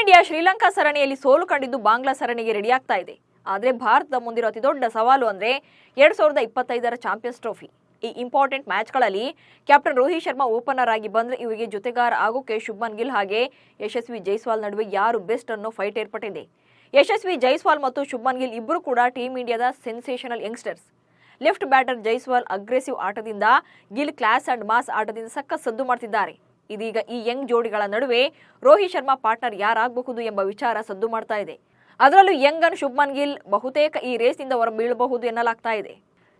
India Sri Lanka ಸರಣಿಯಲ್ಲಿ ಸೋಲು ಕಂಡಿದ್ದು ಬಾಂಗ್ಲಾ ಸರಣಿಗೆ ರೆಡಿಯಾಗ್ತಾ ಇದೆ. ಆದರೆ ಭಾರತದ ಮುಂದಿರೋ ಅತಿದೊಡ್ಡ ಸವಾಲು ಅಂದ್ರೆ 2025ರ ಚಾಂಪಿಯನ್ಸ್ ಟ್ರೋಫಿ. ಈ ಇಂಪಾರ್ಟೆಂಟ್ ಮ್ಯಾಚ್ಗಳಲ್ಲಿ ಕ್ಯಾಪ್ಟನ್ ರೋಹಿತ್ ಶರ್ಮಾ ಓಪನರ್ ಆಗಿ ಬಂದ್ರೆ ಇವರಿಗೆ ಜೊತೆಗಾರ ಆಗೋಕೆ ಶುಭ್ಮನ್ ಗಿಲ್ ಹಾಗೆ ಯಶಸ್ವಿ ಜೈಸ್ವಾಲ್ ನಡುವೆ ಯಾರು ಬೆಸ್ಟ್ ಅನ್ನೋ ಫೈಟ್ ಏರ್ಪಟ್ಟಿದೆ. ಯಶಸ್ವಿ ಜೈಸ್ವಾಲ್ ಮತ್ತು ಶುಭ್ಮನ್ ಗಿಲ್ ಇಬ್ಬರು ಕೂಡ ಟೀಮ್ ಇಂಡಿಯಾದ sensational youngsters. Left batter Jaiswal aggressive ಆಟದಿಂದ, ಗಿಲ್ ಕ್ಲಾಸ್ ಅಂಡ್ ಮಾಸ್ ಆಟದಿಂದ ಸಖತ್ ಸದ್ದು ಮಾಡ್ತಿದ್ದಾರೆ. ಇದೀಗ ಈ ಯಂಗ್ ಜೋಡಿಗಳ ನಡುವೆ ರೋಹಿತ್ ಶರ್ಮಾ ಪಾರ್ಟ್ನರ್ ಯಾರಾಗಬಹುದು ಎಂಬ ವಿಚಾರ ಸದ್ದು ಮಾಡ್ತಾ ಇದೆ. ಅದರಲ್ಲೂ ಯಂಗ್ ಅನ್ ಶುಭ್ಮನ್ ಗಿಲ್ ಬಹುತೇಕ ಈ ರೇಸ್ನಿಂದ ಹೊರಬೀಳಬಹುದು ಎನ್ನಲಾಗ್ತಾ ಇದೆ.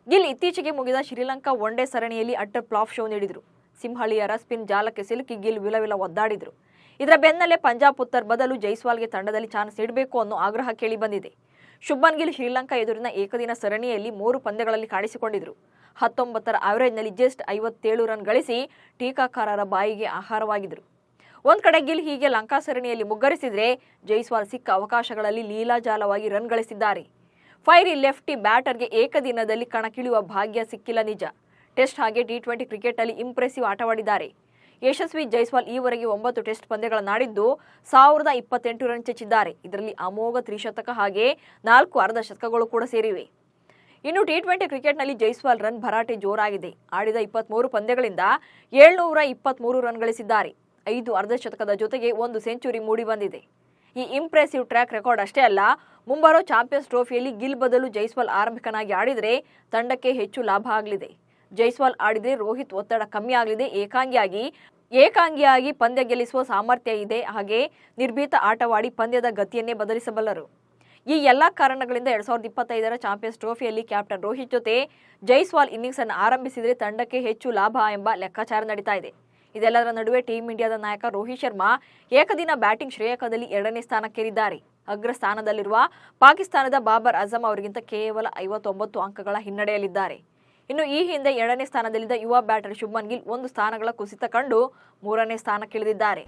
ಗಿಲ್ ಇತ್ತೀಚೆಗೆ ಮುಗಿದ ಶ್ರೀಲಂಕಾ ಒನ್ಡೇ ಸರಣಿಯಲ್ಲಿ ಅಟ್ಟರ್ ಫ್ಲಾಪ್ ಶೋ ನೀಡಿದ್ರು. ಸಿಂಹಳಿಯರ ಸ್ಪಿನ್ ಜಾಲಕ್ಕೆ ಸಿಲುಕಿ ಗಿಲ್ ವಿಲವಿಲ ಒದ್ದಾಡಿದ್ರು. ಇದರ ಬೆನ್ನಲ್ಲೇ ಪಂಜಾಬ್ ಪುತ್ತರ್ ಬದಲು ಜೈಸ್ವಾಲ್ಗೆ ತಂಡದಲ್ಲಿ ಚಾನ್ಸ್ ನೀಡಬೇಕು ಅನ್ನೋ ಆಗ್ರಹ ಕೇಳಿ ಬಂದಿದೆ. ಶುಭ್ಮನ್ ಗಿಲ್ ಶ್ರೀಲಂಕಾ ಎದುರಿನ ಏಕದಿನ ಸರಣಿಯಲ್ಲಿ 3 ಪಂದ್ಯಗಳಲ್ಲಿ ಕಾಣಿಸಿಕೊಂಡಿದ್ರು. 19ರ ಆವರೇಜ್ನಲ್ಲಿ ಜಸ್ಟ್ 57 ರನ್ ಗಳಿಸಿ ಟೀಕಾಕಾರರ ಬಾಯಿಗೆ ಆಹಾರವಾಗಿದ್ರು. ಒಂದ್ ಕಡೆ ಗಿಲ್ ಹೀಗೆ ಲಂಕಾ ಸರಣಿಯಲ್ಲಿ ಮುಗ್ಗರಿಸಿದ್ರೆ, ಜೈಸ್ವಾಲ್ ಸಿಕ್ಕ ಅವಕಾಶಗಳಲ್ಲಿ ಲೀಲಾಜಾಲವಾಗಿ ರನ್ ಗಳಿಸಿದ್ದಾರೆ. ಫೈರಿ ಲೆಫ್ಟಿ ಬ್ಯಾಟರ್ಗೆ ಏಕದಿನದಲ್ಲಿ ಕಣಕ್ಕಿಳಿಯುವ ಭಾಗ್ಯ ಸಿಕ್ಕಿಲ್ಲ ನಿಜ. ಟೆಸ್ಟ್ ಹಾಗೆ T20 ಕ್ರಿಕೆಟ್ನಲ್ಲಿ ಇಂಪ್ರೆಸಿವ್ ಆಟವಾಡಿದ್ದಾರೆ. ಯಶಸ್ವಿ ಜೈಸ್ವಾಲ್ ಈವರೆಗೆ 9 ಟೆಸ್ಟ್ ಪಂದ್ಯಗಳನ್ನಾಡಿದ್ದು 1028 ರನ್ ಚೆಚ್ಚಿದ್ದಾರೆ. ಇದರಲ್ಲಿ ಅಮೋಘ ತ್ರಿಶತಕ ಹಾಗೆ 4 ಅರ್ಧ ಶತಕಗಳು ಕೂಡ ಸೇರಿವೆ. ಇನ್ನು T20 ಕ್ರಿಕೆಟ್ನಲ್ಲಿ ಜೈಸ್ವಾಲ್ ರನ್ ಭರಾಟೆ ಜೋರಾಗಿದೆ. ಆಡಿದ 23 ಪಂದ್ಯಗಳಿಂದ 723 ರನ್ ಗಳಿಸಿದ್ದಾರೆ. 5 ಅರ್ಧ ಶತಕದ ಜೊತೆಗೆ 1 ಸೆಂಚುರಿ ಮೂಡಿ ಬಂದಿದೆ. ಈ ಇಂಪ್ರೆಸಿವ್ ಟ್ರ್ಯಾಕ್ ರೆಕಾರ್ಡ್ ಅಷ್ಟೇ ಅಲ್ಲ, ಮುಂಬರೋ ಚಾಂಪಿಯನ್ಸ್ ಟ್ರೋಫಿಯಲ್ಲಿ ಗಿಲ್ ಬದಲು ಜೈಸ್ವಾಲ್ ಆರಂಭಿಕನಾಗಿ ಆಡಿದರೆ ತಂಡಕ್ಕೆ ಹೆಚ್ಚು ಲಾಭ ಆಗಲಿದೆ. ಜೈಸ್ವಾಲ್ ಆಡಿದರೆ ರೋಹಿತ್ ಒತ್ತಡ ಕಮ್ಮಿ ಆಗಲಿದೆ. ಏಕಾಂಗಿಯಾಗಿ ಪಂದ್ಯ ಗೆಲ್ಲಿಸುವ ಸಾಮರ್ಥ್ಯ ಇದೆ. ಹಾಗೆ ನಿರ್ಭೀತ ಆಟವಾಡಿ ಪಂದ್ಯದ ಗತಿಯನ್ನೇ ಬದಲಿಸಬಲ್ಲರು. ಈ ಎಲ್ಲಾ ಕಾರಣಗಳಿಂದ 2025ರ ಚಾಂಪಿಯನ್ಸ್ ಟ್ರೋಫಿಯಲ್ಲಿ ಕ್ಯಾಪ್ಟನ್ ರೋಹಿತ್ ಜೊತೆ ಜೈಸ್ವಾಲ್ ಇನ್ನಿಂಗ್ಸ್ ಅನ್ನು ಆರಂಭಿಸಿದರೆ ತಂಡಕ್ಕೆ ಹೆಚ್ಚು ಲಾಭ ಎಂಬ ಲೆಕ್ಕಾಚಾರ ನಡೀತಾ ಇದೆ. ಇದೆಲ್ಲದರ ನಡುವೆ ಟೀಮ್ ಇಂಡಿಯಾದ ನಾಯಕ ರೋಹಿತ್ ಶರ್ಮಾ ಏಕದಿನ ಬ್ಯಾಟಿಂಗ್ ಶ್ರೇಯಾಂಕದಲ್ಲಿ 2ನೇ ಸ್ಥಾನಕ್ಕೇರಿದ್ದಾರೆ. ಅಗ್ರ ಸ್ಥಾನದಲ್ಲಿರುವ ಪಾಕಿಸ್ತಾನದ ಬಾಬರ್ ಅಜಮ್ ಅವರಿಗಿಂತ ಕೇವಲ 59 ಅಂಕಗಳ ಹಿನ್ನಡೆಯಲ್ಲಿದ್ದಾರೆ. ಇನ್ನು ಈ ಹಿಂದೆ 2ನೇ ಸ್ಥಾನದಲ್ಲಿದ್ದ ಯುವ ಬ್ಯಾಟರ್ ಶುಭ್ಮನ್ ಗಿಲ್ 1 ಸ್ಥಾನಗಳ ಕುಸಿತ ಕಂಡು 3ನೇ ಸ್ಥಾನಕ್ಕಿಳಿದಿದ್ದಾರೆ.